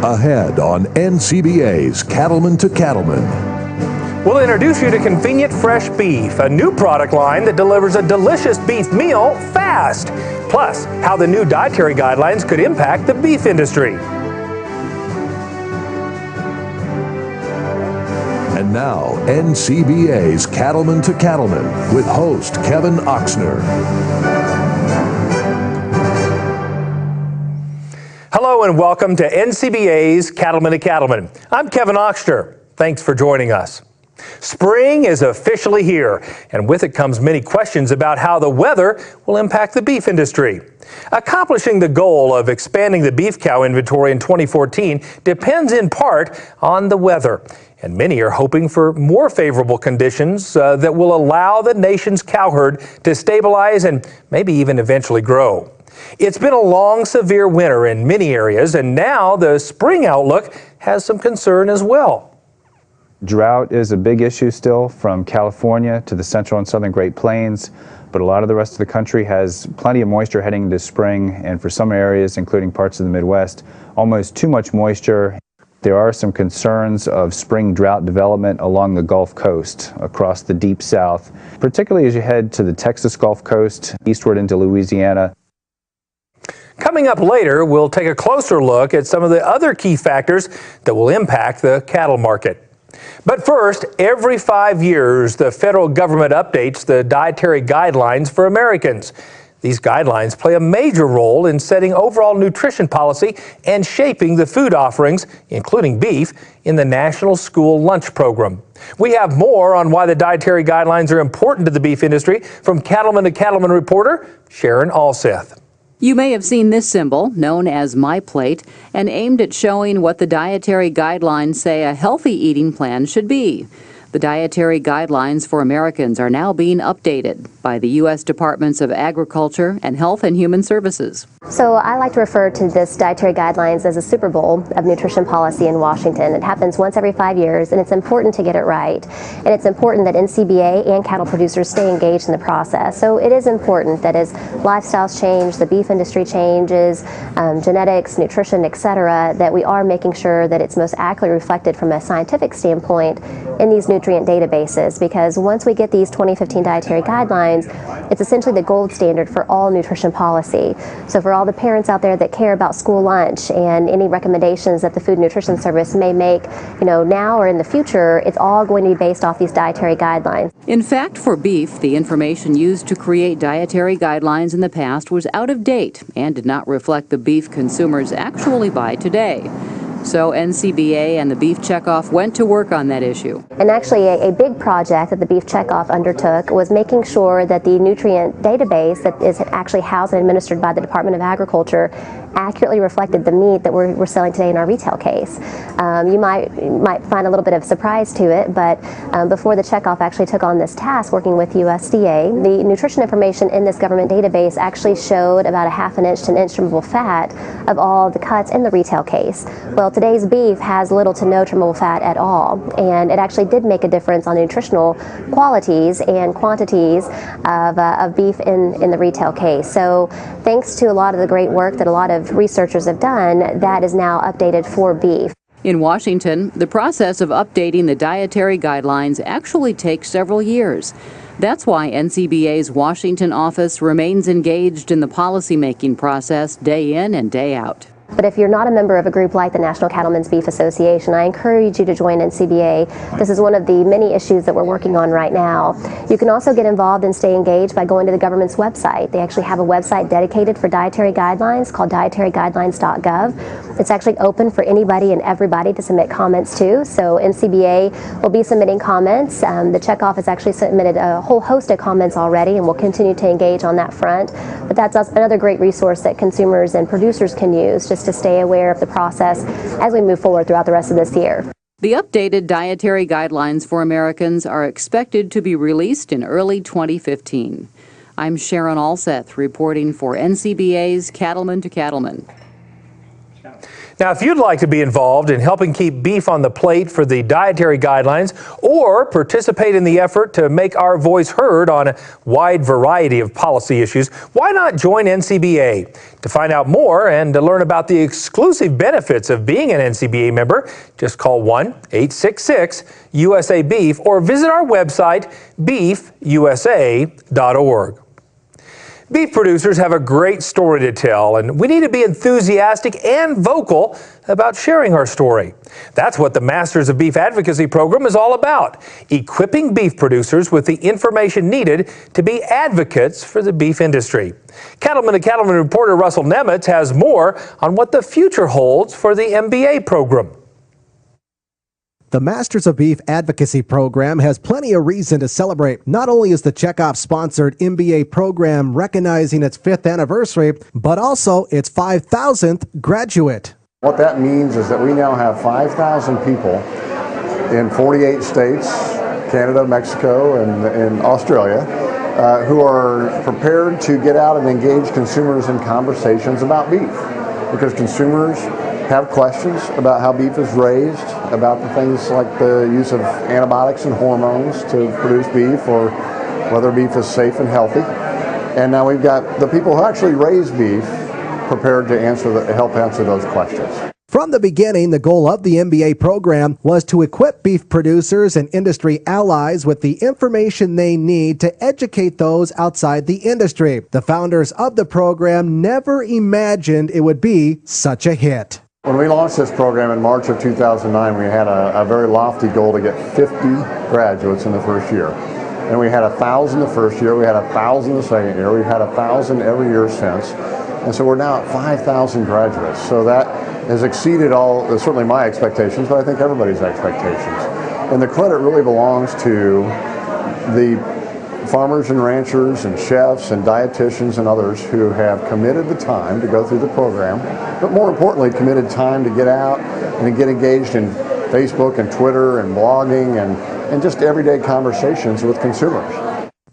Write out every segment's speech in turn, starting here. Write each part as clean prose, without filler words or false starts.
Ahead on NCBA's Cattlemen to Cattlemen. We'll introduce you to Convenient Fresh Beef, a new product line that delivers a delicious beef meal fast. Plus, how the new dietary guidelines could impact the beef industry. And now, NCBA's Cattlemen to Cattlemen with host Kevin Oxner. Hello and welcome to NCBA's Cattlemen to Cattlemen. I'm Kevin Oxner. Thanks for joining us. Spring is officially here, and with it comes many questions about how the weather will impact the beef industry. Accomplishing the goal of expanding the beef cow inventory in 2014 depends in part on the weather, and many are hoping for more favorable conditions that will allow the nation's cow herd to stabilize and maybe even eventually grow. It's been a long, severe winter in many areas, and now the spring outlook has some concern as well. Drought is a big issue still, from California to the central and southern Great Plains, but a lot of the rest of the country has plenty of moisture heading into spring, and for some areas, including parts of the Midwest, almost too much moisture. There are some concerns of spring drought development along the Gulf Coast, across the deep south, particularly as you head to the Texas Gulf Coast, eastward into Louisiana. Coming up later, we'll take a closer look at some of the other key factors that will impact the cattle market. But first, every 5 years, the federal government updates the Dietary Guidelines for Americans. These guidelines play a major role in setting overall nutrition policy and shaping the food offerings, including beef, in the National School Lunch Program. We have more on why the Dietary Guidelines are important to the beef industry from Cattlemen to Cattlemen reporter Sharon Alseth. You may have seen this symbol, known as My Plate, and aimed at showing what the dietary guidelines say a healthy eating plan should be. The Dietary Guidelines for Americans are now being updated by the U.S. Departments of Agriculture and Health and Human Services. So I like to refer to this Dietary Guidelines as a Super Bowl of nutrition policy in Washington. It happens once every 5 years, and it's important to get it right. And it's important that NCBA and cattle producers stay engaged in the process. So it is important that as lifestyles change, the beef industry changes, genetics, nutrition, etc., that we are making sure that it's most accurately reflected from a scientific standpoint in these nutrient databases, because once we get these 2015 Dietary Guidelines, it's essentially the gold standard for all nutrition policy. So for all the parents out there that care about school lunch and any recommendations that the Food and Nutrition Service may make, now or in the future, it's all going to be based off these Dietary Guidelines. In fact, for beef, the information used to create Dietary Guidelines in the past was out of date and did not reflect the beef consumers actually buy today. So NCBA and the Beef Checkoff went to work on that issue. And actually a big project that the Beef Checkoff undertook was making sure that the nutrient database that is actually housed and administered by the Department of Agriculture accurately reflected the meat that we're selling today in our retail case. You might find a little bit of surprise to it, but before the Checkoff actually took on this task working with USDA, the nutrition information in this government database actually showed about a ½ inch to an inch trimmable fat of all the cuts in the retail case. Well, today's beef has little to no trimmable fat at all, and it actually did make a difference on the nutritional qualities and quantities of beef in the retail case. So thanks to a lot of the great work that a lot of researchers have done, that is now updated for beef. In Washington, the process of updating the Dietary Guidelines actually takes several years. That's why NCBA's Washington office remains engaged in the policymaking process day in and day out. But if you're not a member of a group like the National Cattlemen's Beef Association, I encourage you to join NCBA. This is one of the many issues that we're working on right now. You can also get involved and stay engaged by going to the government's website. They actually have a website dedicated for dietary guidelines called dietaryguidelines.gov. It's actually open for anybody and everybody to submit comments to. So NCBA will be submitting comments. The Checkoff has actually submitted a whole host of comments already, and we'll continue to engage on that front. But that's another great resource that consumers and producers can use just to stay aware of the process as we move forward throughout the rest of this year. The updated Dietary Guidelines for Americans are expected to be released in early 2015. I'm Sharon Alseth reporting for NCBA's Cattlemen to Cattlemen. Now, if you'd like to be involved in helping keep beef on the plate for the dietary guidelines or participate in the effort to make our voice heard on a wide variety of policy issues, why not join NCBA? To find out more and to learn about the exclusive benefits of being an NCBA member, just call 1-866-USA-BEEF or visit our website, beefusa.org. Beef producers have a great story to tell, and we need to be enthusiastic and vocal about sharing our story. That's what the Masters of Beef Advocacy program is all about, equipping beef producers with the information needed to be advocates for the beef industry. Cattleman to Cattleman reporter Russell Nemitz has more on what the future holds for the MBA program. The Masters of Beef Advocacy program has plenty of reason to celebrate. Not only is the Checkoff-sponsored MBA program recognizing its 5th anniversary, but also its 5,000th graduate. What that means is that we now have 5,000 people in 48 states, Canada, Mexico, and Australia, who are prepared to get out and engage consumers in conversations about beef. Because consumers have questions about how beef is raised, about the things like the use of antibiotics and hormones to produce beef, or whether beef is safe and healthy. And now we've got the people who actually raise beef prepared to help answer those questions. From the beginning, the goal of the MBA program was to equip beef producers and industry allies with the information they need to educate those outside the industry. The founders of the program never imagined it would be such a hit. When we launched this program in March of 2009, we had a very lofty goal to get 50 graduates in the first year. And we had 1,000 the first year, we had 1,000 the second year, we've had 1,000 every year since. And so we're now at 5,000 graduates. So that has exceeded certainly my expectations, but I think everybody's expectations. And the credit really belongs to the farmers and ranchers and chefs and dietitians and others who have committed the time to go through the program, but more importantly, committed time to get out and to get engaged in Facebook and Twitter and blogging and just everyday conversations with consumers.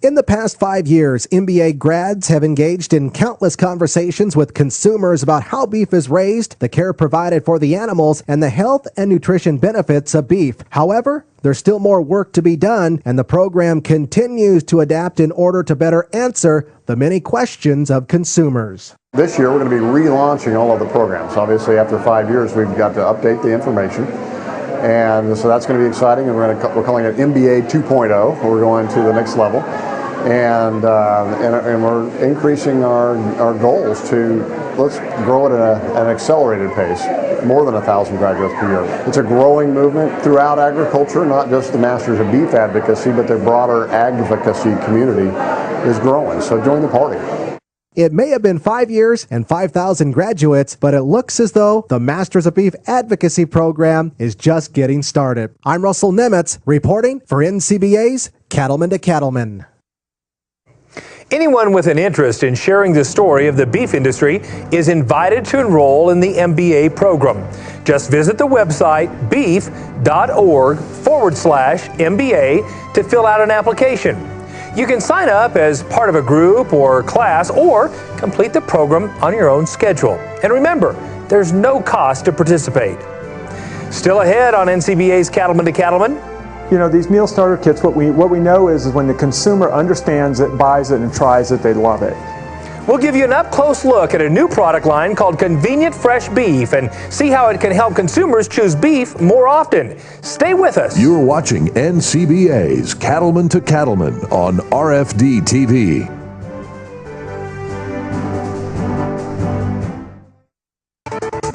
In the past 5 years, MBA grads have engaged in countless conversations with consumers about how beef is raised, the care provided for the animals, and the health and nutrition benefits of beef. However, there's still more work to be done, and the program continues to adapt in order to better answer the many questions of consumers. This year, we're going to be relaunching all of the programs. Obviously, after 5 years, we've got to update the information. And so that's going to be exciting, and we're calling it MBA 2.0. We're going to the next level. And we're increasing our goals to, let's grow it at an accelerated pace, more than 1,000 graduates per year. It's a growing movement throughout agriculture, not just the Masters of Beef Advocacy, but the broader advocacy community is growing. So join the party. It may have been 5 years and 5,000 graduates, but it looks as though the Masters of Beef Advocacy program is just getting started. I'm Russell Nemitz, reporting for NCBA's Cattleman to Cattleman. Anyone with an interest in sharing the story of the beef industry is invited to enroll in the MBA program. Just visit the website beef.org/MBA to fill out an application. You can sign up as part of a group or class or complete the program on your own schedule. And remember, there's no cost to participate. Still ahead on NCBA's Cattleman to Cattleman. You know, these meal starter kits, what we know is when the consumer understands it, buys it, and tries it, they love it. We'll give you an up-close look at a new product line called Convenient Fresh Beef and see how it can help consumers choose beef more often. Stay with us. You're watching NCBA's Cattleman to Cattleman on RFD TV.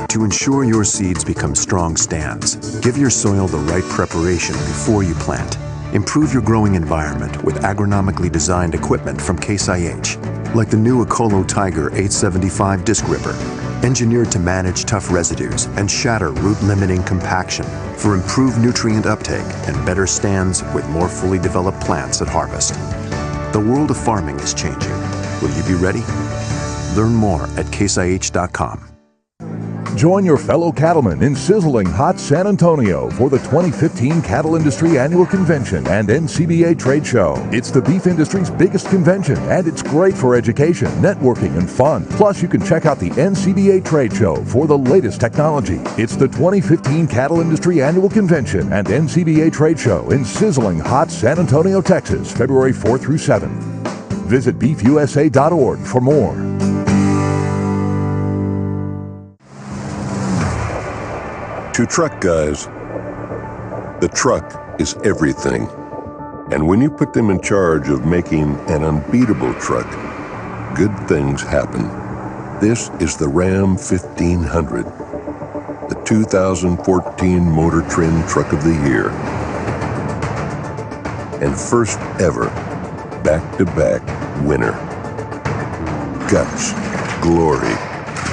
To ensure your seeds become strong stands, give your soil the right preparation before you plant. Improve your growing environment with agronomically designed equipment from Case IH, like the new Ecolo Tiger 875 disc ripper, engineered to manage tough residues and shatter root-limiting compaction for improved nutrient uptake and better stands with more fully developed plants at harvest. The world of farming is changing. Will you be ready? Learn more at caseih.com. Join your fellow cattlemen in sizzling hot San Antonio for the 2015 Cattle Industry Annual Convention and NCBA Trade Show. It's the beef industry's biggest convention, and it's great for education, networking, and fun. Plus, you can check out the NCBA Trade Show for the latest technology. It's the 2015 Cattle Industry Annual Convention and NCBA Trade Show in sizzling hot San Antonio, Texas, February 4 through 7. Visit beefusa.org for more. To truck guys, the truck is everything. And when you put them in charge of making an unbeatable truck, good things happen. This is the Ram 1500, the 2014 Motor Trend Truck of the Year. And first ever, back-to-back winner. Guts, glory,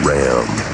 Ram.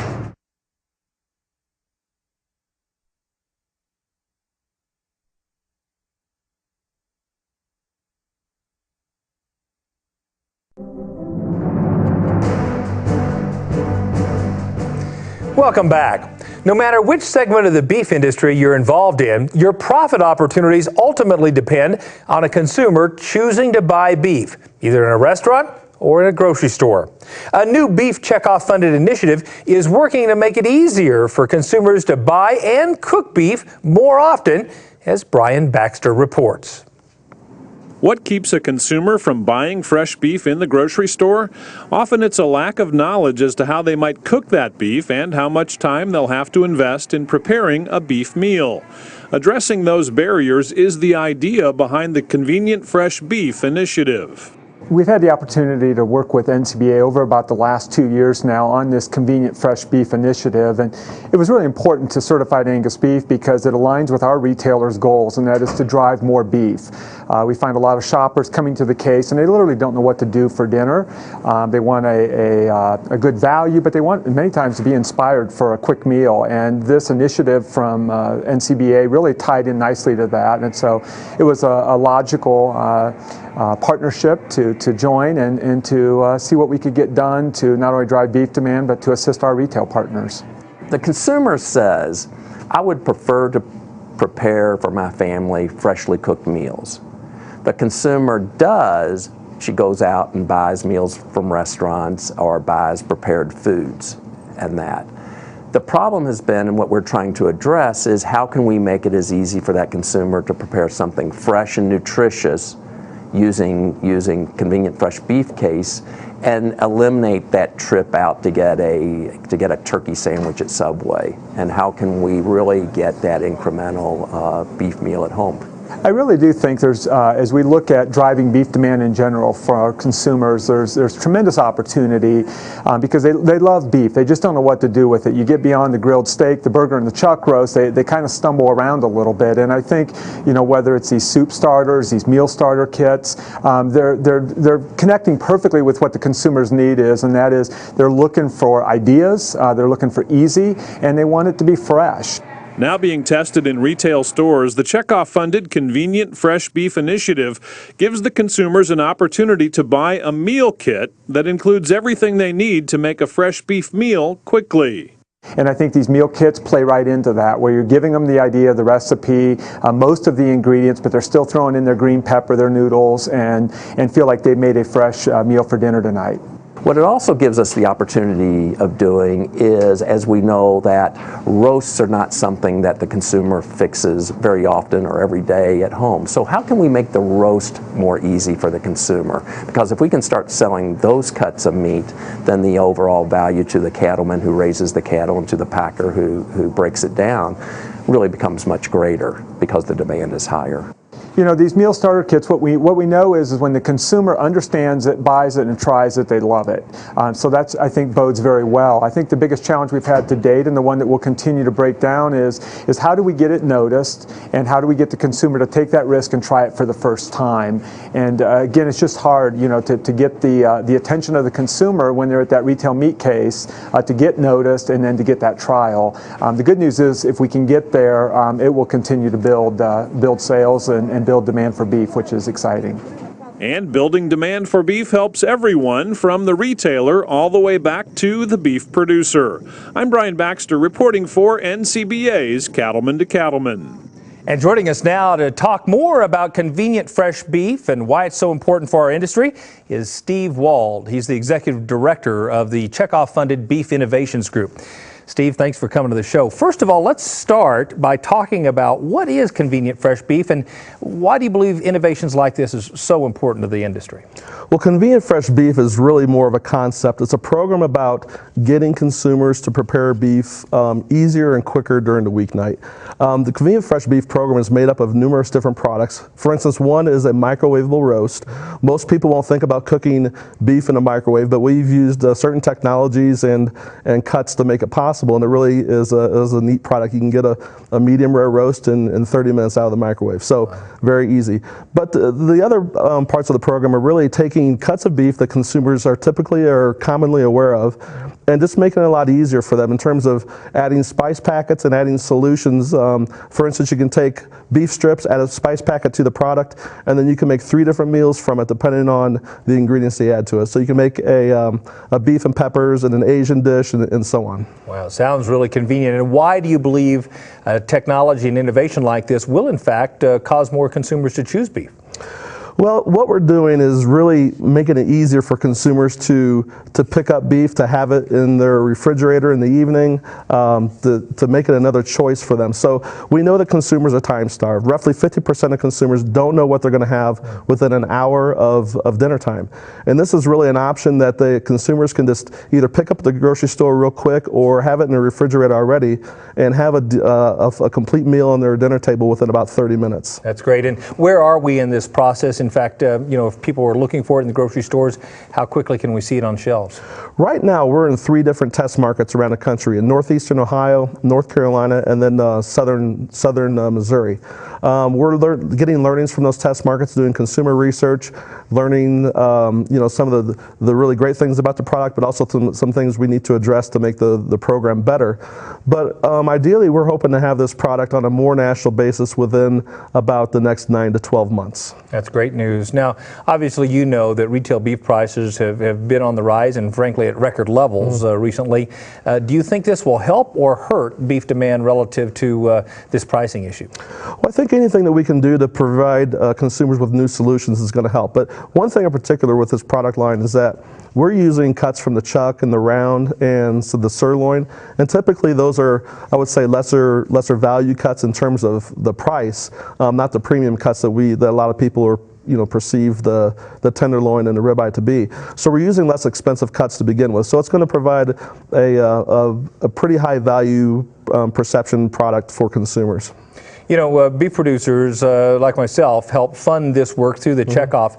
Welcome back. No matter which segment of the beef industry you're involved in, your profit opportunities ultimately depend on a consumer choosing to buy beef, either in a restaurant or in a grocery store. A new beef checkoff funded initiative is working to make it easier for consumers to buy and cook beef more often, as Brian Baxter reports. What keeps a consumer from buying fresh beef in the grocery store? Often it's a lack of knowledge as to how they might cook that beef and how much time they'll have to invest in preparing a beef meal. Addressing those barriers is the idea behind the Convenient Fresh Beef initiative. We've had the opportunity to work with NCBA over about the last 2 years now on this Convenient Fresh Beef initiative, and it was really important to certified Angus beef because it aligns with our retailers' goals, and that is to drive more beef. We find a lot of shoppers coming to the case and they literally don't know what to do for dinner. They want a good value, but they want many times to be inspired for a quick meal, and this initiative from NCBA really tied in nicely to that, and so it was a logical partnership to join and to see what we could get done to not only drive beef demand but to assist our retail partners. The consumer says, I would prefer to prepare for my family freshly cooked meals. The consumer does, she goes out and buys meals from restaurants or buys prepared foods and that. The problem has been, and what we're trying to address, is how can we make it as easy for that consumer to prepare something fresh and nutritious using Convenient Fresh Beef case and eliminate that trip out to get a turkey sandwich at Subway, and how can we really get that incremental beef meal at home. I really do think there's, as we look at driving beef demand in general for our consumers, there's tremendous opportunity because they love beef. They just don't know what to do with it. You get beyond the grilled steak, the burger, and the chuck roast, they kind of stumble around a little bit. And I think, whether it's these soup starters, these meal starter kits, they're connecting perfectly with what the consumer's need is, and that is they're looking for ideas, they're looking for easy, and they want it to be fresh. Now being tested in retail stores, the checkoff-funded Convenient Fresh Beef initiative gives the consumers an opportunity to buy a meal kit that includes everything they need to make a fresh beef meal quickly. And I think these meal kits play right into that, where you're giving them the idea, the recipe, most of the ingredients, but they're still throwing in their green pepper, their noodles, and feel like they've made a fresh meal for dinner tonight. What it also gives us the opportunity of doing is, as we know that roasts are not something that the consumer fixes very often or every day at home. So how can we make the roast more easy for the consumer? Because if we can start selling those cuts of meat, then the overall value to the cattleman who raises the cattle and to the packer who breaks it down really becomes much greater because the demand is higher. These meal starter kits, what we know is when the consumer understands it, buys it, and tries it, they love it. So that's, I think, bodes very well. I think the biggest challenge we've had to date, and the one that we'll continue to break down, is how do we get it noticed, and how do we get the consumer to take that risk and try it for the first time? And again, it's just hard, to get the attention of the consumer when they're at that retail meat case, to get noticed and then to get that trial. The good news is, if we can get there, it will continue to build sales and build demand for beef, which is exciting. And building demand for beef helps everyone, from the retailer all the way back to the beef producer. I'm Brian Baxter reporting for NCBA's Cattlemen to Cattlemen. And joining us now to talk more about convenient fresh beef and why it's so important for our industry is Steve Wald. He's the executive director of the Checkoff-funded Beef Innovations Group. Steve, thanks for coming to the show. First of all, let's start by talking about what is convenient fresh beef and why do you believe innovations like this is so important to the industry? Well, convenient fresh beef is really more of a concept. It's a program about getting consumers to prepare beef easier and quicker during the weeknight. The convenient fresh beef program is made up of numerous different products. For instance, one is a microwavable roast. Most people won't think about cooking beef in a microwave, but we've used certain technologies and cuts to make it possible. And it really is a neat product. You can get a medium rare roast in 30 minutes out of the microwave. So very easy. But the other parts of the program are really taking cuts of beef that consumers are commonly aware of and just making it a lot easier for them in terms of adding spice packets and adding solutions. For instance, you can take beef strips, add a spice packet to the product, and then you can make 3 different meals from it depending on the ingredients they add to it. So you can make a beef and peppers and an Asian dish and so on. Wow, sounds really convenient. And why do you believe technology and innovation like this will in fact cause more consumers to choose beef? Well, what we're doing is really making it easier for consumers to pick up beef, to have it in their refrigerator in the evening, to make it another choice for them. So we know that consumers are time starved. Roughly 50% of consumers don't know what they're going to have within an hour of dinner time. And this is really an option that the consumers can just either pick up at the grocery store real quick or have it in the refrigerator already and have a complete meal on their dinner table within about 30 minutes. That's great. And where are we in this process? In fact, if people are looking for it in the grocery stores, how quickly can we see it on shelves? Right now, we're in 3 different test markets around the country: in northeastern Ohio, North Carolina, and then southern Missouri. We're getting learnings from those test markets, doing consumer research, learning some of the really great things about the product, but also some things we need to address to make the program better. But ideally, we're hoping to have this product on a more national basis within about the next 9 to 12 months. That's great news. Now, obviously, you know that retail beef prices have been on the rise and frankly at record levels recently. Do you think this will help or hurt beef demand relative to this pricing issue? Well, I think anything that we can do to provide consumers with new solutions is going to help. But one thing in particular with this product line is that we're using cuts from the chuck and the round and so the sirloin, and typically those are, I would say, lesser value cuts in terms of the price, not the premium cuts that a lot of people are perceive the tenderloin and the ribeye to be. So we're using less expensive cuts to begin with. So it's going to provide a pretty high value perception product for consumers. Beef producers like myself help fund this work through the checkoff.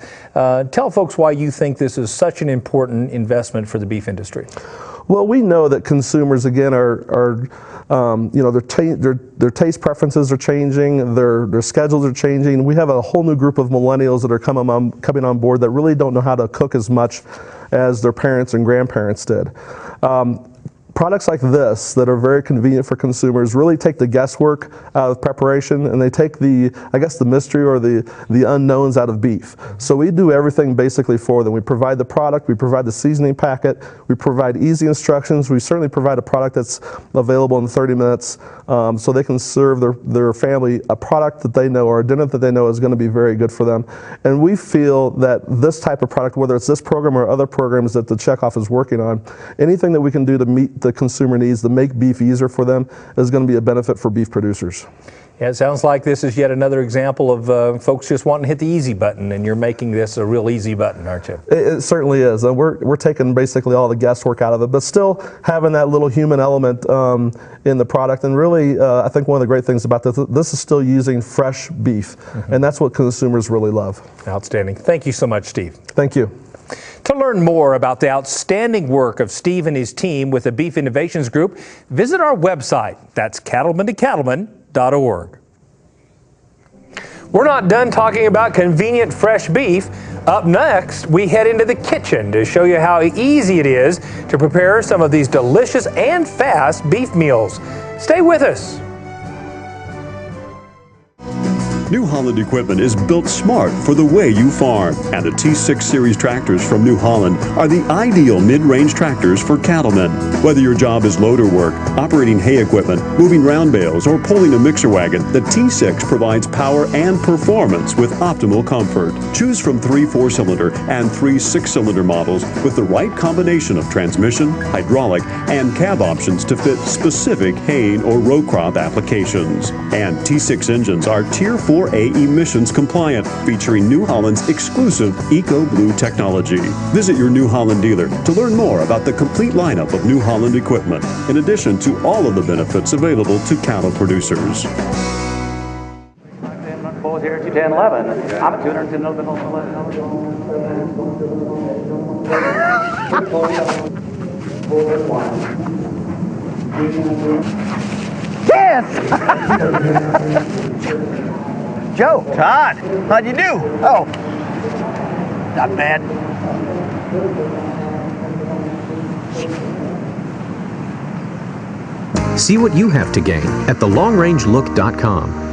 Tell folks why you think this is such an important investment for the beef industry. Well, we know that consumers, again, their taste preferences are changing, their schedules are changing. We have a whole new group of millennials that are coming on board that really don't know how to cook as much as their parents and grandparents did. Products like this that are very convenient for consumers really take the guesswork out of preparation, and they take the mystery or the unknowns out of beef. So we do everything basically for them. We provide the product, we provide the seasoning packet, we provide easy instructions, we certainly provide a product that's available in 30 minutes so they can serve their family a product that they know or a dinner that they know is going to be very good for them. And we feel that this type of product, whether it's this program or other programs that the Checkoff is working on, anything that we can do to meet the consumer needs to make beef easier for them is going to be a benefit for beef producers. Yeah, it sounds like this is yet another example of folks just wanting to hit the easy button, and you're making this a real easy button, aren't you? It certainly is. We're taking basically all the guesswork out of it, but still having that little human element in the product. And really, I think one of the great things about this is still using fresh beef, and that's what consumers really love. Outstanding. Thank you so much, Steve. Thank you. To learn more about the outstanding work of Steve and his team with the Beef Innovations Group, visit our website. That's cattlementocattlemen.org. We're not done talking about convenient fresh beef. Up next, we head into the kitchen to show you how easy it is to prepare some of these delicious and fast beef meals. Stay with us. New Holland equipment is built smart for the way you farm, and the T6 series tractors from New Holland are the ideal mid-range tractors for cattlemen. Whether your job is loader work, operating hay equipment, moving round bales, or pulling a mixer wagon, the T6 provides power and performance with optimal comfort. Choose from 3 4-cylinder and 3 6-cylinder models with the right combination of transmission, hydraulic, and cab options to fit specific haying or row crop applications. And T6 engines are Tier 4A emissions compliant, featuring New Holland's exclusive EcoBlue technology. Visit your New Holland dealer to learn more about the complete lineup of New Holland equipment, in addition to all of the benefits available to cattle producers. Bulls here, 210.11. I'm at 210.11. Yes! Joe, Todd, how'd you do? Oh, not bad. See what you have to gain at thelongrangelook.com.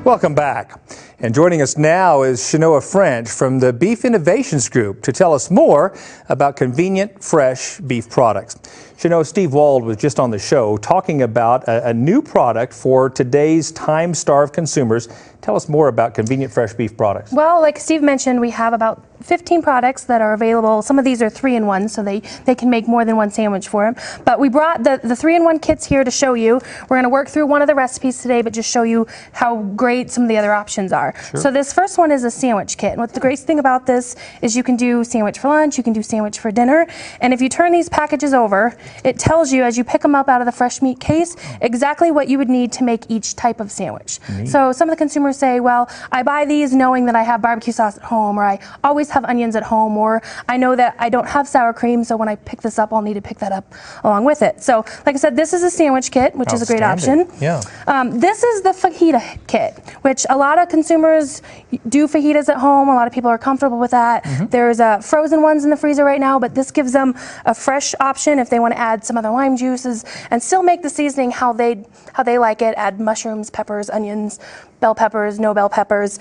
Welcome back. And joining us now is Shanoa French from the Beef Innovations Group to tell us more about convenient, fresh beef products. Shanoa, Steve Wald was just on the show talking about a new product for today's time-starved consumers. Tell us more about convenient, fresh beef products. Well, like Steve mentioned, we have about 15 products that are available. Some of these are 3-in-1, so they can make more than one sandwich for them. But we brought the 3-in-1 kits here to show you. We're going to work through one of the recipes today, but just show you how great some of the other options are. Sure. So this first one is a sandwich kit. And what the great thing about this is you can do sandwich for lunch, you can do sandwich for dinner. And if you turn these packages over, it tells you as you pick them up out of the fresh meat case exactly what you would need to make each type of sandwich. So some of the consumers say, well, I buy these knowing that I have barbecue sauce at home, or I always have onions at home, or I know that I don't have sour cream, so when I pick this up, I'll need to pick that up along with it. So like I said, this is a sandwich kit, which is a great option. Yeah. This is the fajita kit, which a lot of consumers do fajitas at home. A lot of people are comfortable with that. There's frozen ones in the freezer right now, but this gives them a fresh option if they want to add some other lime juices and still make the seasoning how they like it. Add mushrooms, peppers, onions, bell peppers, no bell peppers,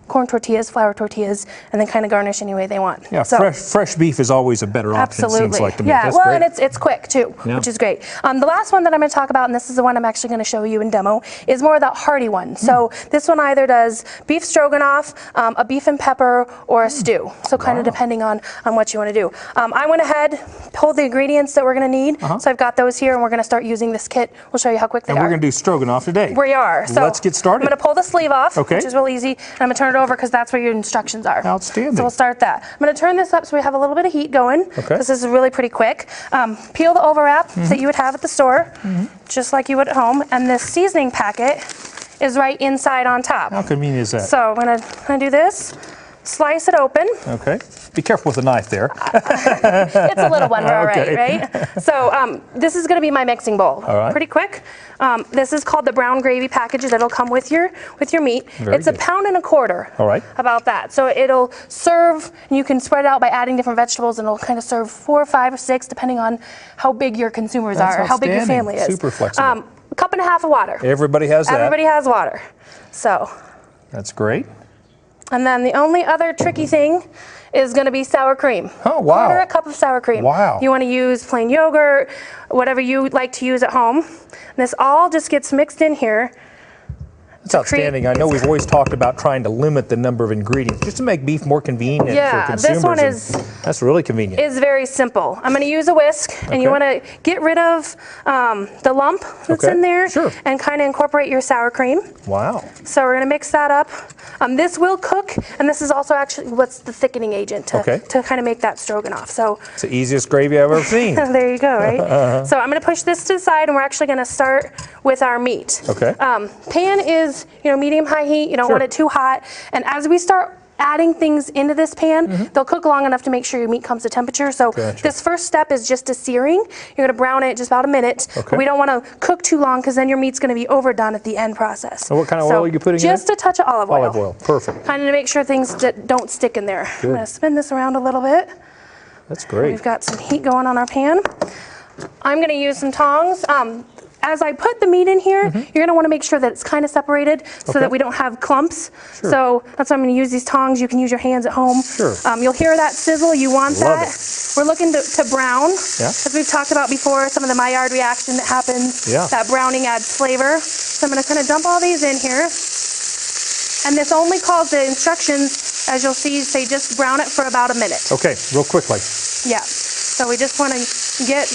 corn tortillas, flour tortillas, and then kind of garnish any way they want. Yeah, so, fresh beef is always a better option, absolutely. It seems like to me. Yeah, That's well, great. and it's quick too, which is great. The last one that I'm going to talk about, and this is the one I'm actually going to show you in demo, is more of that hearty one. So this one either does beef stroganoff, a beef and pepper, or a stew. So kind of depending on what you want to do. I went ahead, pulled the ingredients that we're going to need. So I've got those here, and we're going to start using this kit. We'll show you how quick they are. And we're going to do stroganoff today. We are. So let's get started. I'm going to pull the sleeve off, which is real easy, and I'm going to turn it over because that's where your instructions are. Outstanding. So we'll start that. I'm going to turn this up so we have a little bit of heat going. This is really pretty quick. Peel the overwrap that you would have at the store, just like you would at home, and this seasoning packet is right inside on top. How convenient is that? So I'm going to do this, slice it open. Okay. Be careful with the knife there. It's a little one, we're all right? So this is going to be my mixing bowl. All right. Pretty quick. This is called the brown gravy package that'll come with your meat. It's a pound and a quarter. All right. About that. So it'll serve, and you can spread it out by adding different vegetables, and it'll kind of serve 4, 5, or 6, depending on how big your consumers are, or how big your family is. Super flexible. A cup and a half of water. Everybody has that. Everybody has water. So. That's great. And then the only other tricky thing is going to be sour cream. Oh, wow. Quarter a cup of sour cream. Wow. You want to use plain yogurt, whatever you like to use at home. This all just gets mixed in here. That's outstanding. I know we've always talked about trying to limit the number of ingredients just to make beef more convenient for consumers. This one that's really convenient. Is very simple. I'm going to use a whisk, and you want to get rid of the lump that's in there and kind of incorporate your sour cream. Wow. So we're going to mix that up. This will cook, and this is also actually what's the thickening agent to kind of make that stroganoff. So it's the easiest gravy I've ever seen. There you go, right? So I'm going to push this to the side, and we're actually going to start with our meat. Okay. Pan is medium-high heat. You don't want it too hot. And as we start adding things into this pan, they'll cook long enough to make sure your meat comes to temperature. So this first step is just a searing. You're gonna brown it just about a minute. But we don't wanna cook too long because then your meat's gonna be overdone at the end process. So what kind of oil are you putting in? Just a touch of olive oil. Olive oil, perfect. Kind of to make sure things don't stick in there. I'm gonna spin this around a little bit. That's great. We've got some heat going on our pan. I'm gonna use some tongs. As I put the meat in here, you're gonna wanna make sure that it's kind of separated so that we don't have clumps. So that's why I'm gonna use these tongs. You can use your hands at home. You'll hear that sizzle, you want that. We're looking to brown. As we've talked about before, some of the Maillard reaction that happens, that browning adds flavor. So I'm gonna kind of dump all these in here. And this only calls the instructions, as you'll see, say just brown it for about a minute. Okay, real quickly. Yeah, so we just wanna get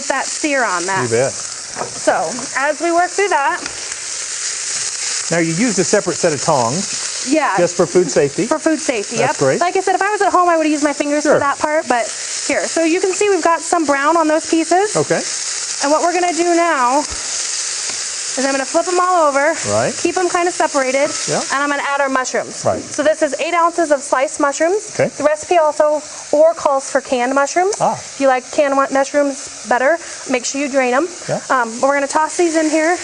that sear on that. You bet. So, as we work through that. Now you used a separate set of tongs. Yeah. Just for food safety. For food safety, That's yep. great. Like I said, if I was at home, I would use my fingers for that part, but here. So you can see we've got some brown on those pieces. Okay. And what we're gonna do now is I'm gonna flip them all over, keep them kind of separated, and I'm gonna add our mushrooms. So this is 8 ounces of sliced mushrooms. The recipe also calls for canned mushrooms. If you like canned mushrooms better, make sure you drain them. But we're gonna toss these in here,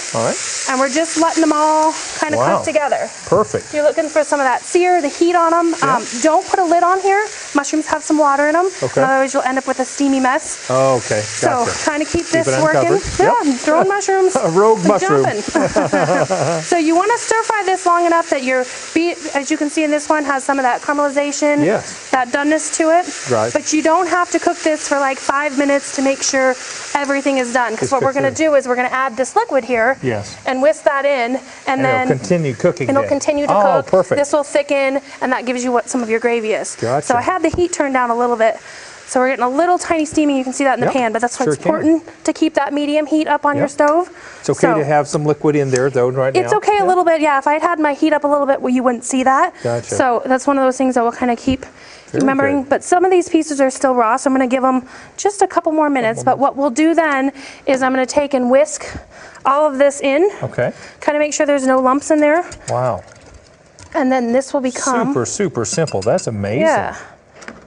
and we're just letting them all kind of cook together. Perfect. You're looking for some of that sear, the heat on them. Don't put a lid on here. Mushrooms have some water in them, otherwise you'll end up with a steamy mess. Okay, So kind of keep this working. Throwing mushrooms. A rogue mushroom. So you want to stir fry this long enough that your beef, as you can see in this one, has some of that caramelization, that doneness to it. But you don't have to cook this for like 5 minutes to make sure everything is done. Because what we're going to do is we're going to add this liquid here and whisk that in, and then it'll continue cooking. It'll continue to cook. Perfect. This will thicken, and that gives you what some of your gravy is. So I had the heat turned down a little bit. So we're getting a little tiny steaming. You can see that in the pan, but that's why it's important to keep that medium heat up on your stove. It's okay to have some liquid in there, though, right now. It's okay a little bit, If I had my heat up a little bit, well, you wouldn't see that. So that's one of those things that we'll kind of keep remembering. But some of these pieces are still raw, so I'm going to give them just a couple more minutes. But what we'll do then is I'm going to take and whisk all of this in. Kind of make sure there's no lumps in there. Wow. And then this will become super, super simple. That's amazing.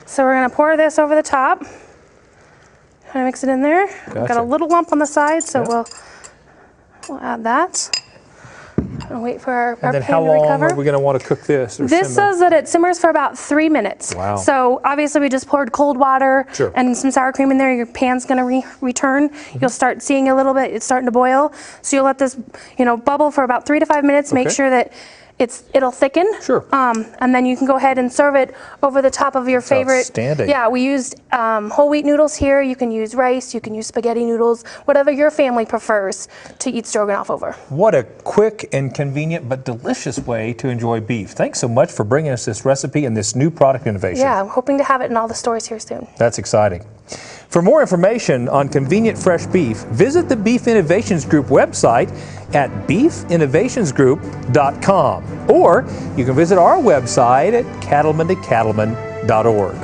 So we're going to pour this over the top. Kind of mix it in there. We've got a little lump on the side, so we'll add that. And wait for our pan to recover. And then how long are we going to want to cook this? This says that it simmers for about 3 minutes. Wow. So obviously we just poured cold water and some sour cream in there. Your pan's going to return. You'll start seeing a little bit. It's starting to boil. So you'll let this, bubble for about 3 to 5 minutes. Make sure that it'll thicken. And then you can go ahead and serve it over the top of your favorite. Outstanding. Yeah, we used whole wheat noodles here. You can use rice, you can use spaghetti noodles, whatever your family prefers to eat stroganoff over. What a quick and convenient but delicious way to enjoy beef. Thanks so much for bringing us this recipe and this new product innovation. Yeah, I'm hoping to have it in all the stores here soon. That's exciting. For more information on convenient fresh beef, visit the Beef Innovations Group website at beefinnovationsgroup.com, or you can visit our website at cattlemantocattleman.org.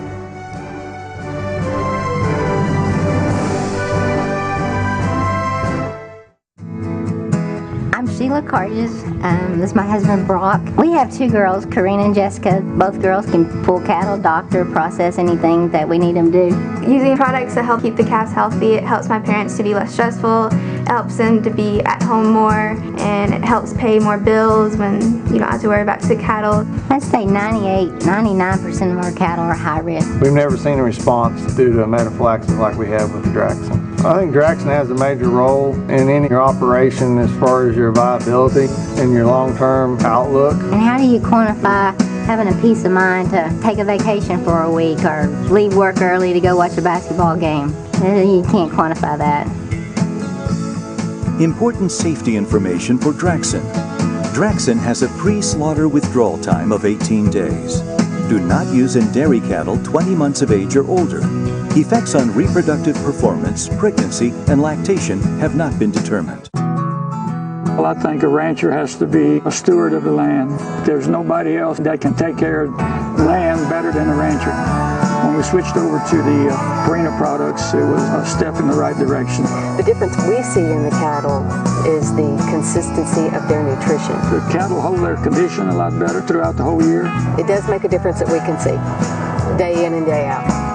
I'm Sheila Carges. This is my husband Brock. We have 2 girls, Karina and Jessica. Both girls can pull cattle, doctor, process anything that we need them to do. Using products that help keep the calves healthy, it helps my parents to be less stressful, it helps them to be at home more, and it helps pay more bills when you don't have to worry about sick cattle. I'd say 99% of our cattle are high risk. We've never seen a response due to metaphylaxis like we have with Draxxin. I think Draxxin has a major role in any operation as far as your viability and your long-term outlook. And how do you quantify having a peace of mind to take a vacation for a week or leave work early to go watch a basketball game? You can't quantify that. Important safety information for Draxxin. Draxxin has a pre-slaughter withdrawal time of 18 days. Do not use in dairy cattle 20 months of age or older. Effects on reproductive performance, pregnancy, and lactation have not been determined. Well, I think a rancher has to be a steward of the land. There's nobody else that can take care of land better than a rancher. When we switched over to the Purina products, it was a step in the right direction. The difference we see in the cattle is the consistency of their nutrition. The cattle hold their condition a lot better throughout the whole year. It does make a difference that we can see, day in and day out.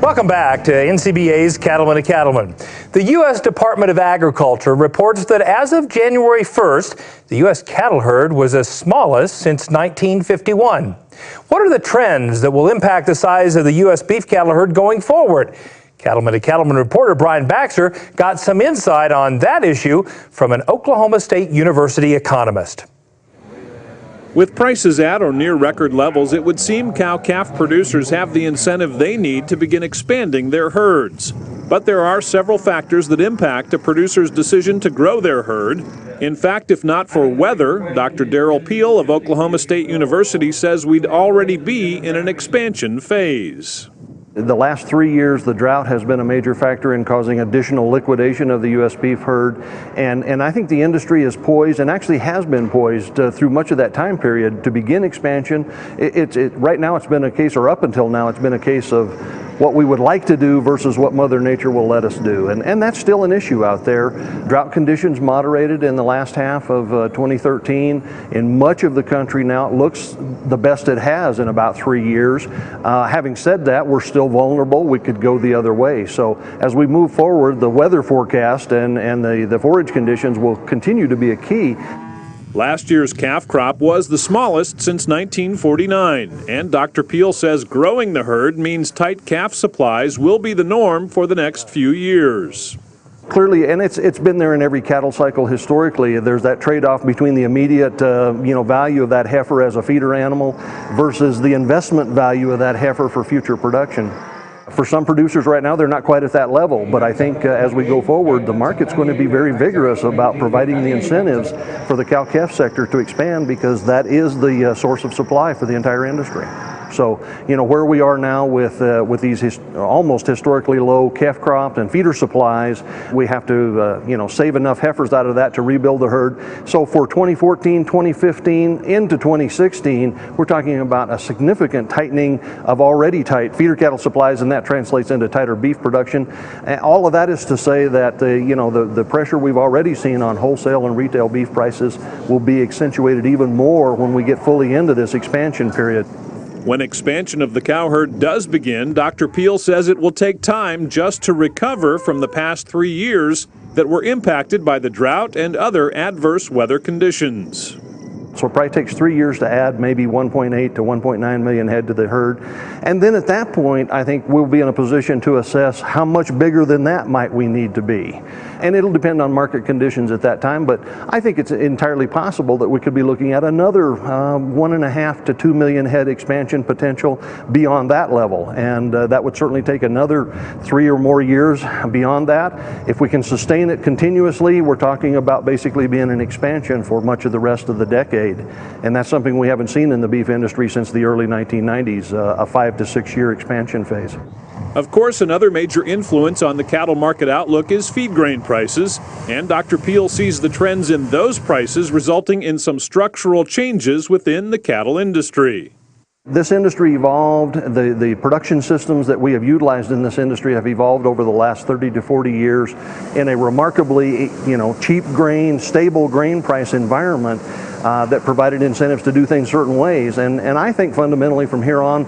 Welcome back to NCBA's Cattlemen to Cattlemen. The U.S. Department of Agriculture reports that as of January 1st, the U.S. cattle herd was its smallest since 1951. What are the trends that will impact the size of the U.S. beef cattle herd going forward? Cattlemen to Cattlemen reporter Brian Baxter got some insight on that issue from an Oklahoma State University economist. With prices at or near record levels, it would seem cow-calf producers have the incentive they need to begin expanding their herds. But there are several factors that impact a producer's decision to grow their herd. In fact, if not for weather, Dr. Darrell Peel of Oklahoma State University says we'd already be in an expansion phase. The last 3 years, the drought has been a major factor in causing additional liquidation of the U.S. beef herd. And I think the industry is poised, and actually has been poised through much of that time period, to begin expansion. Right now it's been a case, or up until now, it's been a case of what we would like to do versus what Mother Nature will let us do. And that's still an issue out there. Drought conditions moderated in the last half of 2013. In much of the country now, it looks the best it has in about 3 years. Having said that, we're still vulnerable. We could go the other way. So as we move forward, the weather forecast and the forage conditions will continue to be a key. Last year's calf crop was the smallest since 1949, and Dr. Peel says growing the herd means tight calf supplies will be the norm for the next few years. Clearly, and it's been there in every cattle cycle historically, there's that trade-off between the immediate value of that heifer as a feeder animal versus the investment value of that heifer for future production. For some producers right now, they're not quite at that level, but I think as we go forward, the market's going to be very vigorous about providing the incentives for the cow-calf sector to expand, because that is the source of supply for the entire industry. So, where we are now with these almost historically low calf crop and feeder supplies, we have to, save enough heifers out of that to rebuild the herd. So for 2014, 2015, into 2016, we're talking about a significant tightening of already tight feeder cattle supplies, and that translates into tighter beef production. And all of that is to say that the pressure we've already seen on wholesale and retail beef prices will be accentuated even more when we get fully into this expansion period. When expansion of the cow herd does begin, Dr. Peel says it will take time just to recover from the past 3 years that were impacted by the drought and other adverse weather conditions. So it probably takes 3 years to add maybe 1.8 to 1.9 million head to the herd. And then at that point, I think we'll be in a position to assess how much bigger than that might we need to be. And it'll depend on market conditions at that time, but I think it's entirely possible that we could be looking at another 1.5 to 2 million head expansion potential beyond that level. And that would certainly take another 3 or more years beyond that. If we can sustain it continuously, we're talking about basically being an expansion for much of the rest of the decade. And that's something we haven't seen in the beef industry since the early 1990s, a 5 to 6 year expansion phase. Of course, another major influence on the cattle market outlook is feed grain prices, and Dr. Peel sees the trends in those prices resulting in some structural changes within the cattle industry. This industry evolved, the production systems that we have utilized in this industry have evolved over the last 30 to 40 years in a remarkably, cheap grain, stable grain price environment that provided incentives to do things certain ways. And I think fundamentally from here on,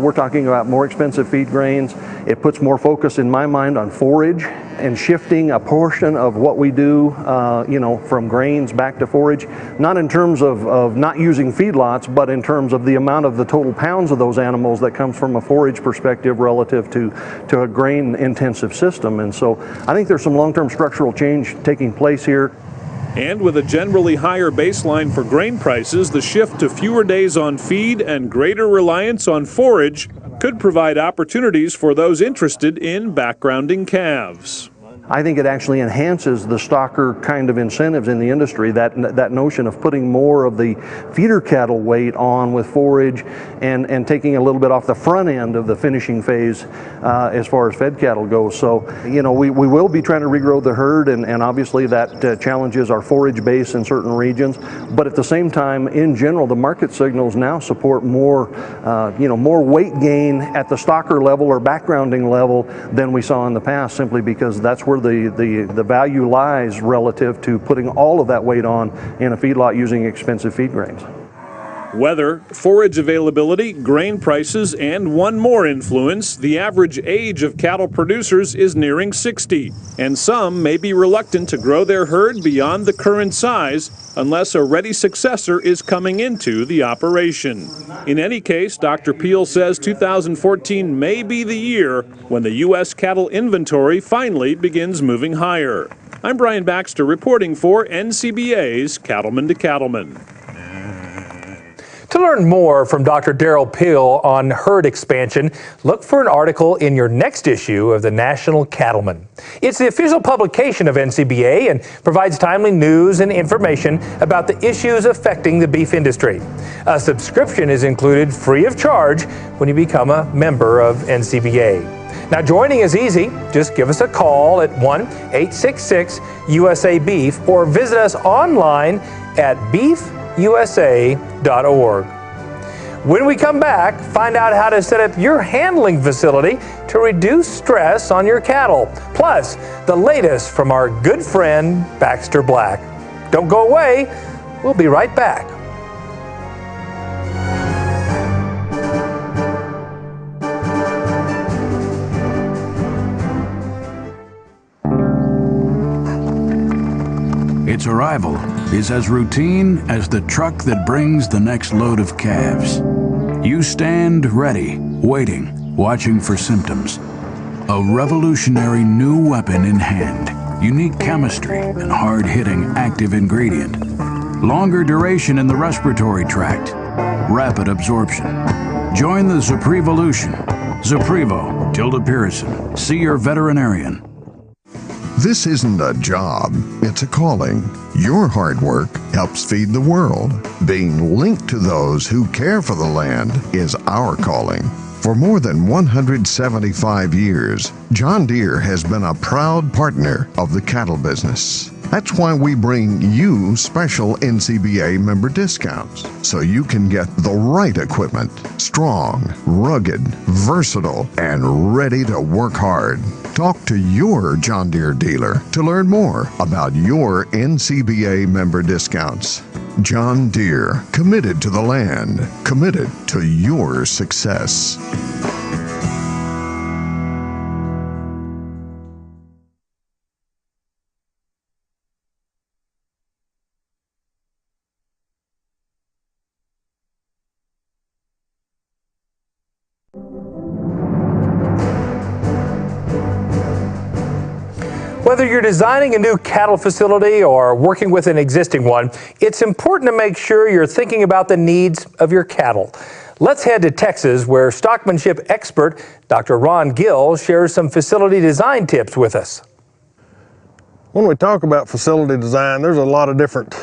we're talking about more expensive feed grains. It puts more focus in my mind on forage and shifting a portion of what we do, from grains back to forage, not in terms of not using feedlots, but in terms of the amount of the total pounds of those animals that comes from a forage perspective relative to a grain intensive system. And so I think there's some long-term structural change taking place here. And with a generally higher baseline for grain prices, the shift to fewer days on feed and greater reliance on forage could provide opportunities for those interested in backgrounding calves. I think it actually enhances the stocker kind of incentives in the industry, that notion of putting more of the feeder cattle weight on with forage and taking a little bit off the front end of the finishing phase as far as fed cattle goes. So, you know, we will be trying to regrow the herd, and obviously that challenges our forage base in certain regions. But at the same time, in general, the market signals now support more, more weight gain at the stocker level or backgrounding level than we saw in the past, simply because that's where the value lies relative to putting all of that weight on in a feedlot using expensive feed grains. Weather, forage availability, grain prices, and one more influence, the average age of cattle producers is nearing 60, and some may be reluctant to grow their herd beyond the current size unless a ready successor is coming into the operation. In any case, Dr. Peel says 2014 may be the year when the U.S. cattle inventory finally begins moving higher. I'm Brian Baxter reporting for NCBA's Cattleman to Cattleman. To learn more from Dr. Darrell Peel on herd expansion, look for an article in your next issue of the National Cattlemen. It's the official publication of NCBA and provides timely news and information about the issues affecting the beef industry. A subscription is included free of charge when you become a member of NCBA. Now, joining is easy. Just give us a call at 1-866-USA-BEEF or visit us online at beefusa.org. When we come back, find out how to set up your handling facility to reduce stress on your cattle. Plus, the latest from our good friend, Baxter Black. Don't go away. We'll be right back. Its arrival is as routine as the truck that brings the next load of calves. You stand ready, waiting, watching for symptoms. A revolutionary new weapon in hand, unique chemistry and hard-hitting active ingredient. Longer duration in the respiratory tract, rapid absorption. Join the Elution. Zuprevo, Tilda Pearson. See your veterinarian. This isn't a job, it's a calling. Your hard work helps feed the world. Being linked to those who care for the land is our calling. For more than 175 years, John Deere has been a proud partner of the cattle business. That's why we bring you special NCBA member discounts, so you can get the right equipment, strong, rugged, versatile, and ready to work hard. Talk to your John Deere dealer to learn more about your NCBA member discounts. John Deere, committed to the land, committed to your success. Whether you're designing a new cattle facility or working with an existing one, it's important to make sure you're thinking about the needs of your cattle. Let's head to Texas, where stockmanship expert Dr. Ron Gill shares some facility design tips with us. When we talk about facility design, there's a lot of different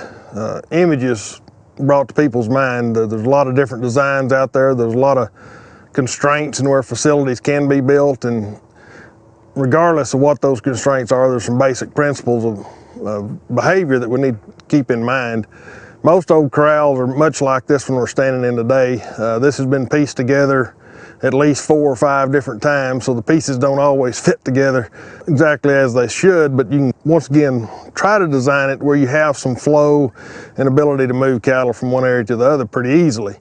images brought to people's mind. There's a lot of different designs out there. There's a lot of constraints in where facilities can be built, and regardless of what those constraints are, there's some basic principles of behavior that we need to keep in mind. Most old corrals are much like this one we're standing in today. This has been pieced together at least 4 or 5 different times, so the pieces don't always fit together exactly as they should, but you can once again try to design it where you have some flow and ability to move cattle from one area to the other pretty easily.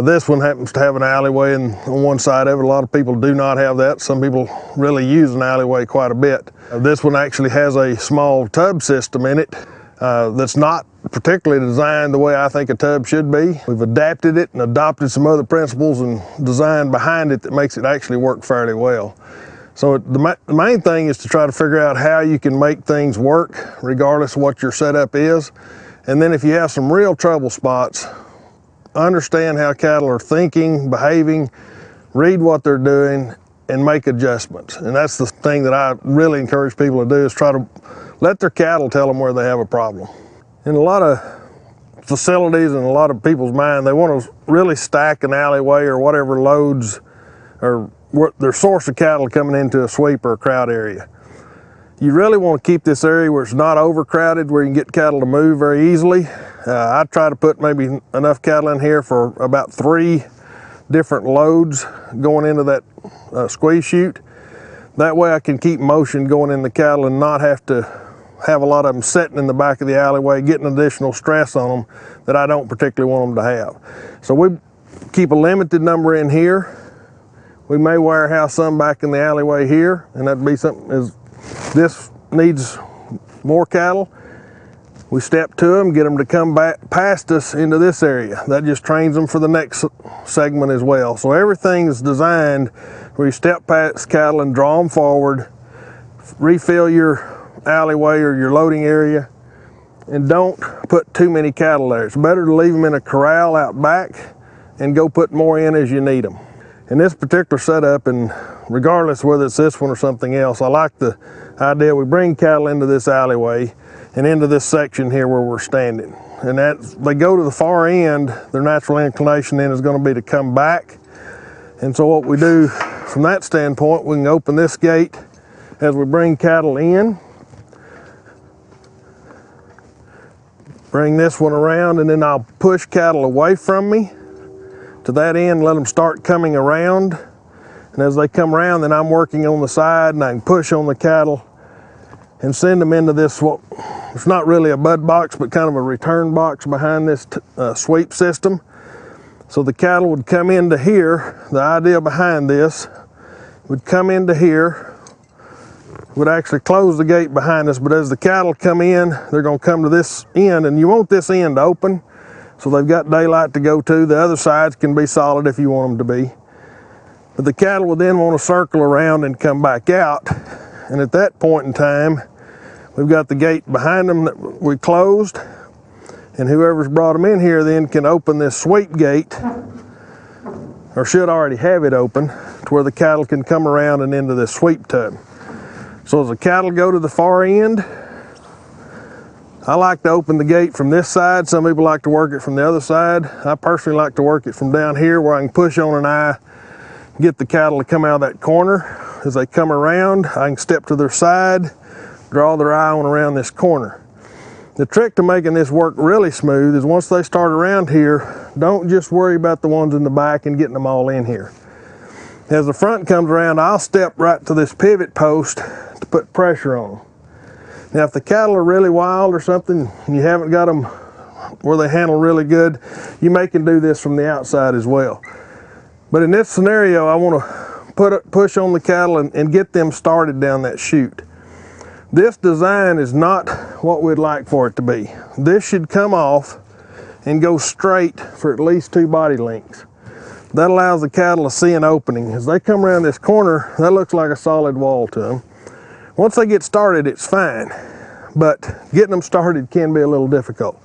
This one happens to have an alleyway on one side of it. A lot of people do not have that. Some people really use an alleyway quite a bit. This one actually has a small tub system in it that's not particularly designed the way I think a tub should be. We've adapted it and adopted some other principles and design behind it that makes it actually work fairly well. So the main thing is to try to figure out how you can make things work regardless of what your setup is. And then if you have some real trouble spots, understand how cattle are thinking, behaving, read what they're doing, and make adjustments. And that's the thing that I really encourage people to do, is try to let their cattle tell them where they have a problem. In a lot of facilities and a lot of people's mind, they want to really stack an alleyway or whatever loads or their source of cattle coming into a sweep or a crowd area. You really want to keep this area where it's not overcrowded, where you can get cattle to move very easily. I try to put maybe enough cattle in here for about 3 different loads going into that squeeze chute. That way I can keep motion going in the cattle and not have to have a lot of them sitting in the back of the alleyway, getting additional stress on them that I don't particularly want them to have. So we keep a limited number in here. We may warehouse some back in the alleyway here, and that'd be something as this needs more cattle. We step to them, get them to come back past us into this area. That just trains them for the next segment as well. So everything is designed where you step past cattle and draw them forward, refill your alleyway or your loading area, and don't put too many cattle there. It's better to leave them in a corral out back and go put more in as you need them. In this particular setup, and regardless whether it's this one or something else, I like the idea we bring cattle into this alleyway and into this section here where we're standing. And that they go to the far end, their natural inclination then is going to be to come back. And so what we do from that standpoint, we can open this gate as we bring cattle in, bring this one around, and then I'll push cattle away from me to that end, let them start coming around. And as they come around, then I'm working on the side and I can push on the cattle and send them into this, what it's not really a bud box, but kind of a return box behind this sweep system. So the cattle would come into here. The idea behind this would come into here, would actually close the gate behind us, but as the cattle come in, they're going to come to this end, and you want this end open so they've got daylight to go to. The other sides can be solid if you want them to be. But the cattle will then want to circle around and come back out, and at that point in time, we've got the gate behind them that we closed, and whoever's brought them in here then can open this sweep gate, or should already have it open, to where the cattle can come around and into this sweep tub. So as the cattle go to the far end, I like to open the gate from this side. Some people like to work it from the other side. I personally like to work it from down here where I can push on an eye, get the cattle to come out of that corner. As they come around, I can step to their side, draw their eye on around this corner. The trick to making this work really smooth is once they start around here, don't just worry about the ones in the back and getting them all in here. As the front comes around, I'll step right to this pivot post to put pressure on them. Now if the cattle are really wild or something, and you haven't got them where they handle really good, you may can do this from the outside as well. But in this scenario, I want to push on the cattle and get them started down that chute. This design is not what we'd like for it to be. This should come off and go straight for at least 2 body lengths. That allows the cattle to see an opening. As they come around this corner, that looks like a solid wall to them. Once they get started, it's fine, but getting them started can be a little difficult.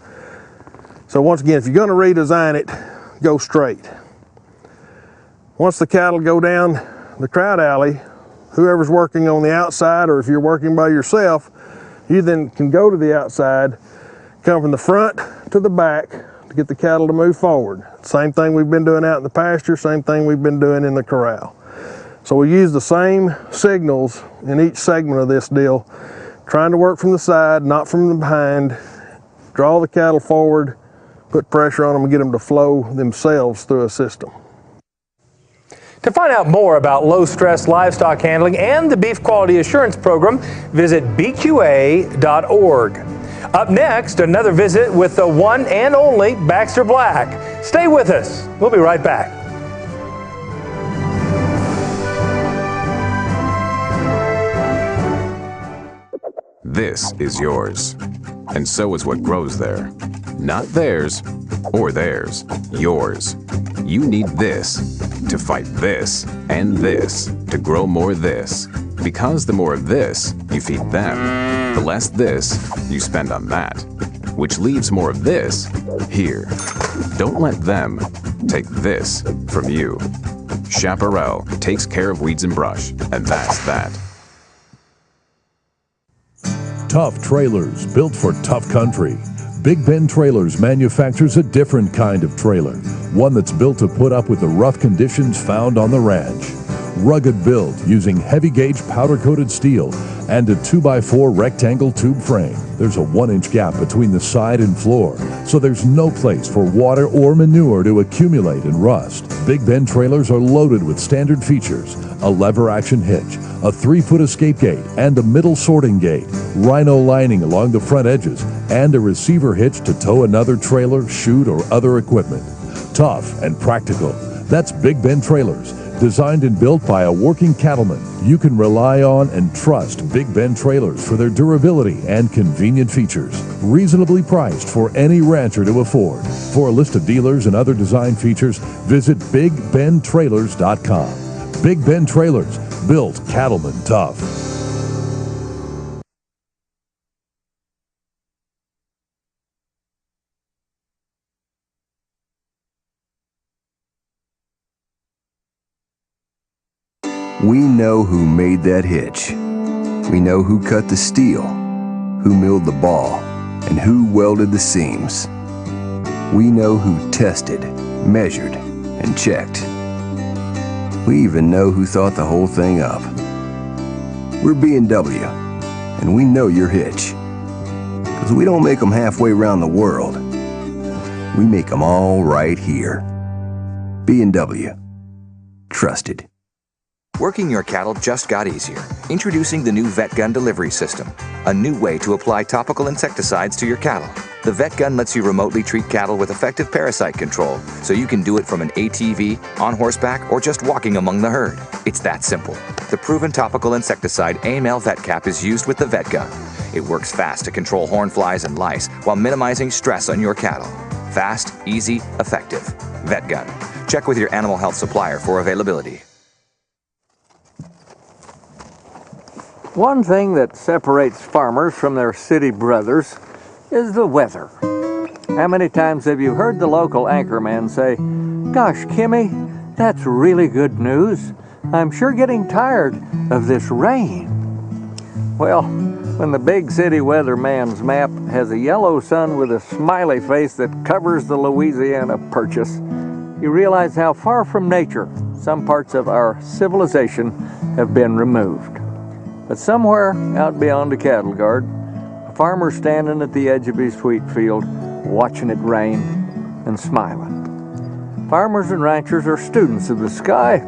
So once again, if you're going to redesign it, go straight. Once the cattle go down the crowd alley, whoever's working on the outside, or if you're working by yourself, you then can go to the outside, come from the front to the back to get the cattle to move forward. Same thing we've been doing out in the pasture, same thing we've been doing in the corral. So we use the same signals in each segment of this deal, trying to work from the side, not from the behind, draw the cattle forward, put pressure on them and get them to flow themselves through a system. To find out more about low-stress livestock handling and the Beef Quality Assurance Program, visit bqa.org. Up next, another visit with the one and only Baxter Black. Stay with us. We'll be right back. This is yours, and so is what grows there. Not theirs or theirs, yours. You need this to fight this and this to grow more this. Because the more of this you feed them, the less this you spend on that, which leaves more of this here. Don't let them take this from you. Chaparral takes care of weeds and brush, and that's that. Tough trailers built for tough country. Big Ben Trailers manufactures a different kind of trailer, one that's built to put up with the rough conditions found on the ranch. Rugged build using heavy gauge powder coated steel and a 2x4 rectangle tube frame. There's a 1-inch gap between the side and floor, so there's no place for water or manure to accumulate and rust. Big Ben trailers are loaded with standard features: a lever action hitch, a 3-foot escape gate and a middle sorting gate, rhino lining along the front edges, and a receiver hitch to tow another trailer, chute, or other equipment. Tough and practical. That's Big Ben Trailers. Designed and built by a working cattleman, you can rely on and trust Big Ben Trailers for their durability and convenient features. Reasonably priced for any rancher to afford. For a list of dealers and other design features, visit BigBenTrailers.com. Big Ben Trailers, built cattlemen tough. We know who made that hitch. We know who cut the steel, who milled the ball, and who welded the seams. We know who tested, measured, and checked. We even know who thought the whole thing up. We're B&W, and we know your hitch. Because we don't make them halfway around the world. We make them all right here. B&W. Trusted. Working your cattle just got easier. Introducing the new Vet Gun delivery system, a new way to apply topical insecticides to your cattle. The Vet Gun lets you remotely treat cattle with effective parasite control, so you can do it from an ATV, on horseback, or just walking among the herd. It's that simple. The proven topical insecticide AML Vet Cap is used with the Vet Gun. It works fast to control horn flies and lice while minimizing stress on your cattle. Fast, easy, effective. Vet Gun. Check with your animal health supplier for availability. One thing that separates farmers from their city brothers is the weather. How many times have you heard the local anchorman say, "Gosh, Kimmy, that's really good news. I'm sure getting tired of this rain." Well, when the big city weatherman's map has a yellow sun with a smiley face that covers the Louisiana Purchase, you realize how far from nature some parts of our civilization have been removed. But somewhere out beyond the cattle guard, a farmer's standing at the edge of his wheat field, watching it rain and smiling. Farmers and ranchers are students of the sky.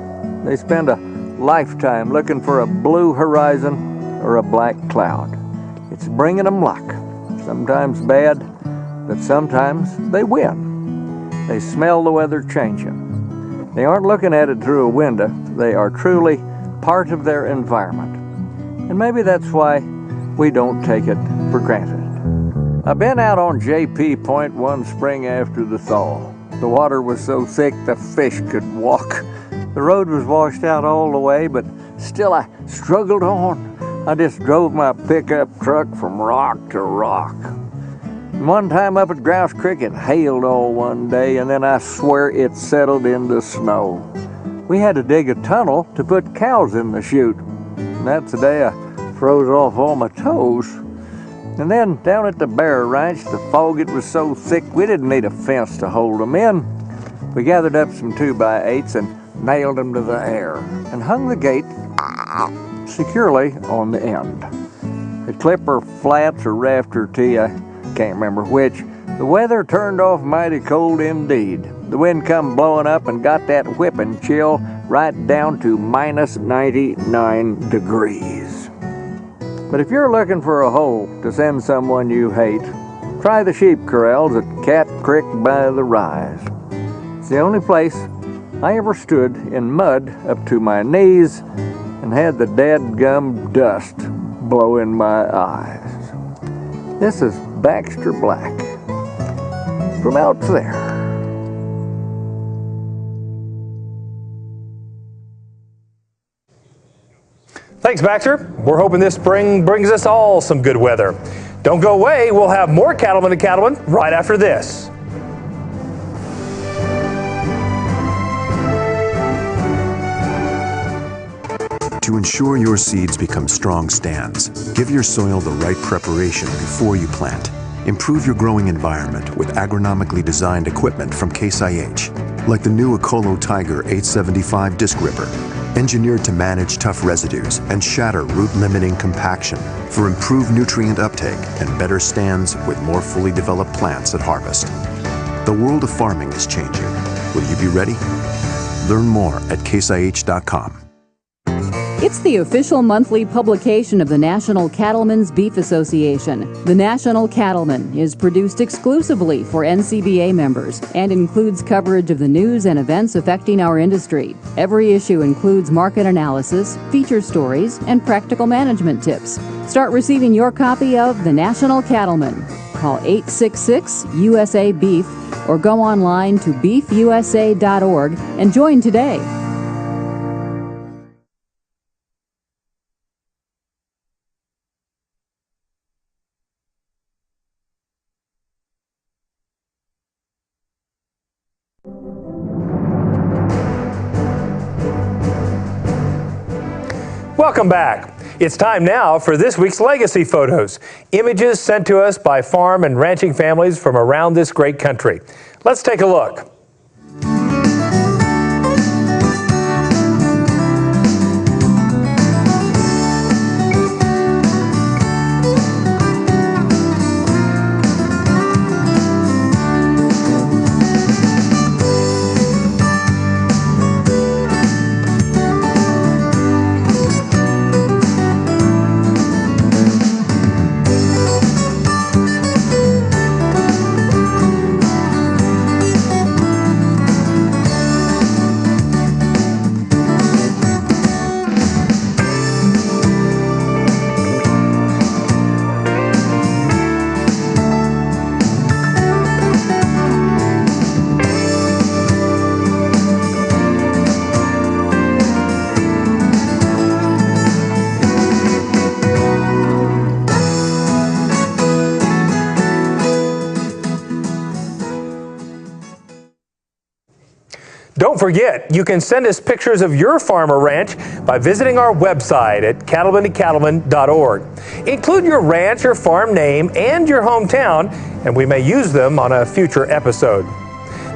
They spend a lifetime looking for a blue horizon or a black cloud. It's bringing them luck, sometimes bad, but sometimes they win. They smell the weather changing. They aren't looking at it through a window. They are truly part of their environment. And maybe that's why we don't take it for granted. I've been out on JP Point one spring after the thaw. The water was so thick the fish could walk. The road was washed out all the way, but still I struggled on. I just drove my pickup truck from rock to rock. And one time up at Grouse Creek, it hailed all one day, and then I swear it settled into snow. We had to dig a tunnel to put cows in the chute. And that's the day I froze off all my toes. And then down at the Bear Ranch, the fog, it was so thick we didn't need a fence to hold them in. We gathered up some 2x8s and nailed them to the air and hung the gate securely on the end. The clipper flats or rafter tee, I can't remember which, the weather turned off mighty cold indeed. The wind come blowing up and got that whipping chill right down to minus 99 degrees. But if you're looking for a hole to send someone you hate, try the sheep corrals at Cat Creek by the Rise. It's the only place I ever stood in mud up to my knees and had the dadgum dust blow in my eyes. This is Baxter Black from out there. Thanks, Baxter. We're hoping this spring brings us all some good weather. Don't go away. We'll have more Cattlemen to Cattlemen right after this. To ensure your seeds become strong stands, give your soil the right preparation before you plant. Improve your growing environment with agronomically designed equipment from Case IH, like the new Ecolo Tiger 875 disc ripper, engineered to manage tough residues and shatter root-limiting compaction for improved nutrient uptake and better stands with more fully developed plants at harvest. The world of farming is changing. Will you be ready? Learn more at caseih.com. It's the official monthly publication of the National Cattlemen's Beef Association. The National Cattlemen is produced exclusively for NCBA members and includes coverage of the news and events affecting our industry. Every issue includes market analysis, feature stories, and practical management tips. Start receiving your copy of the National Cattlemen. Call 866-USA-BEEF or go online to beefusa.org and join today. Welcome back. It's time now for this week's Legacy Photos, images sent to us by farm and ranching families from around this great country. Let's take a look. Don't forget, you can send us pictures of your farm or ranch by visiting our website at cattlementocattlemen.org. Include your ranch or farm name and your hometown, and we may use them on a future episode.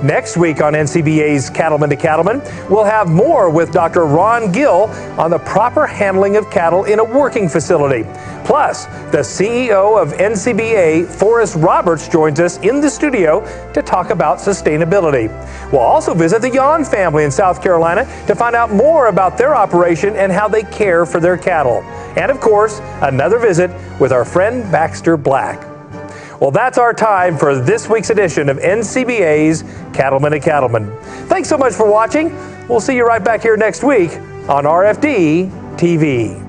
Next week on NCBA's Cattlemen to Cattlemen, we'll have more with Dr. Ron Gill on the proper handling of cattle in a working facility. Plus, the CEO of NCBA, Forrest Roberts, joins us in the studio to talk about sustainability. We'll also visit the Yon family in South Carolina to find out more about their operation and how they care for their cattle. And of course, another visit with our friend Baxter Black. Well, that's our time for this week's edition of NCBA's Cattlemen to Cattlemen. Thanks so much for watching. We'll see you right back here next week on RFD TV.